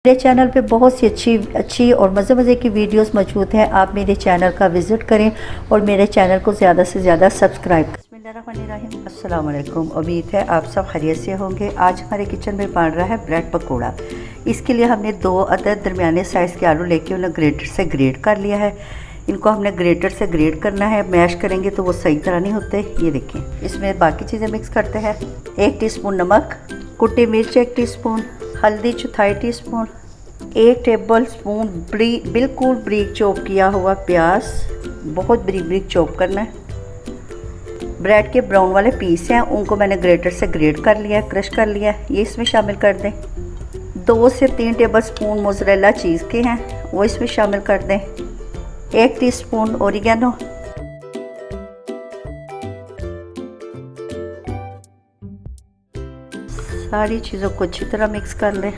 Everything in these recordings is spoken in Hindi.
मेरे चैनल पे बहुत सी अच्छी और मज़े की वीडियोस मौजूद हैं। आप मेरे चैनल का विज़िट करें और मेरे चैनल को ज़्यादा से ज़्यादा सब्सक्राइब करें। बिस्मिल्लाहिर्रहमानिर्रहीम। अस्सलाम वालेकुम। उम्मीद है आप सब खैरियत से होंगे। आज हमारे किचन में बन रहा है ब्रेड पकौड़ा। इसके लिए हमने 2 अदद दरमियाने साइज़ के आलू लेके उन्हें ग्रेटर से ग्रेट कर लिया है। इनको हमने ग्रेटर से ग्रेट करना है, मैश करेंगे तो वो सही तरह नहीं होते। ये देखें, इसमें बाकी चीज़ें मिक्स करते हैं। 1 टीस्पून नमक, कुटी मिर्च 1 टीस्पून, हल्दी 1/4 टीस्पून, 1 टेबल स्पून बिल्कुल बारीक चॉप किया हुआ प्याज, बहुत बारीक चॉप करना है। ब्रेड के ब्राउन वाले पीस हैं, उनको मैंने ग्रेटर से ग्रेट कर लिया, क्रश कर लिया, ये इसमें शामिल कर दें। 2 से 3 टेबल स्पून मोज़रेला चीज़ के हैं, वो इसमें शामिल कर दें। 1 टीस्पून ओरिगेनो, सारी चीज़ों को अच्छी तरह मिक्स कर लें।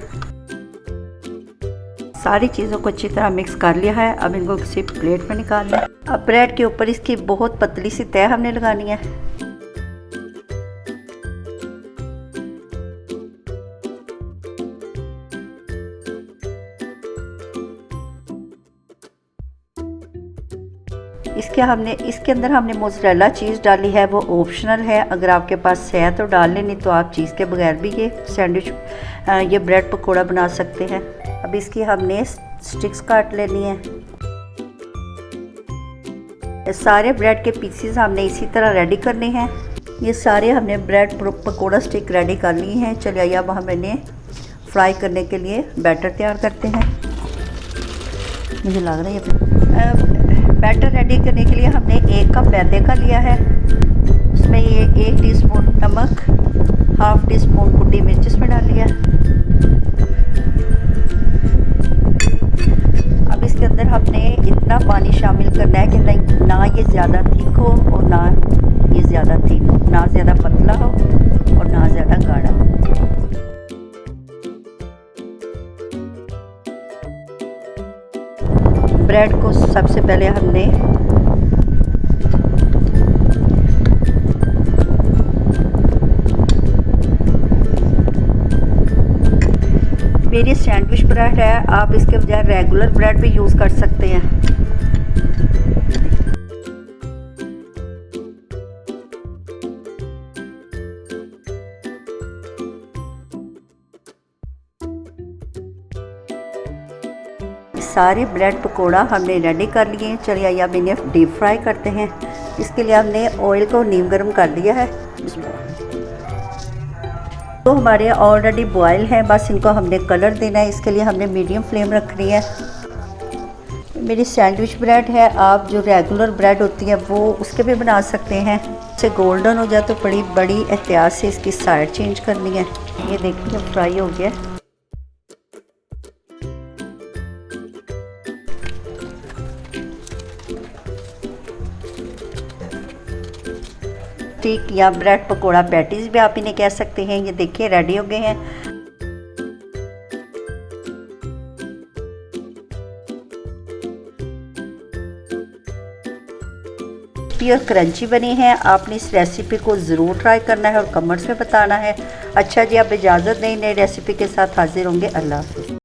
सारी चीज़ों को अच्छी तरह मिक्स कर लिया है। अब इनको किसी प्लेट में निकाल लें। अब ब्रेड के ऊपर इसकी बहुत पतली सी तह हमने लगानी है। इसके अंदर हमने मोज़रेला चीज़ डाली है, वो ऑप्शनल है। अगर आपके पास है तो डाल लें, नहीं तो आप चीज़ के बगैर भी ये ब्रेड पकौड़ा बना सकते हैं। अब इसकी हमने स्टिक्स काट लेनी है। सारे ब्रेड के पीसेस हमने इसी तरह रेडी करने हैं। ये सारे हमने ब्रेड पकौड़ा स्टिक रेडी कर ली हैं। चलिए अब हम इन्हें फ्राई करने के लिए बैटर तैयार करते हैं। मुझे लग रहा है बैटर रेडी करने के लिए हमने 1 कप मैदे का लिया है। उसमें ये 1 टीस्पून नमक, 1/2 टीस्पून कुटी मिर्च इसमें डाल लिया। अब इसके अंदर हमने इतना पानी शामिल करना है कि ना ये ज़्यादा थिक हो और ना ये ज़्यादा थिक हो, ना ज़्यादा पतला हो और ना ज़्यादा गाढ़ा हो। ब्रेड को सबसे पहले हमने मेरी सैंडविच ब्रेड है, आप इसके बजाय रेगुलर ब्रेड भी यूज़ कर सकते हैं। सारे ब्रेड पकोड़ा हमने रेडी कर लिए हैं। चलिए अब इन्हें डीप फ्राई करते हैं। इसके लिए हमने ऑयल को नीम गर्म कर दिया है। तो हमारे ऑलरेडी बॉयल हैं, बस इनको हमने कलर देना है। इसके लिए हमने मीडियम फ्लेम रखनी है। मेरी सैंडविच ब्रेड है, आप जो रेगुलर ब्रेड होती है वो उसके भी बना सकते हैं। इसे गोल्डन हो जाए तो बड़ी एहतियात से इसकी साइड चेंज करनी है। ये देखिए फ्राई हो गया। स्टिक या ब्रेड पकोड़ा पैटीज भी आप इन्हें कह सकते हैं। ये देखिए रेडी हो गए हैं। और क्रंची बनी है। आपने इस रेसिपी को ज़रूर ट्राई करना है और कमेंट्स में बताना है। अच्छा जी, आप इजाज़त दें, नई रेसिपी के साथ हाजिर होंगे। अल्लाह हाफ़िज़।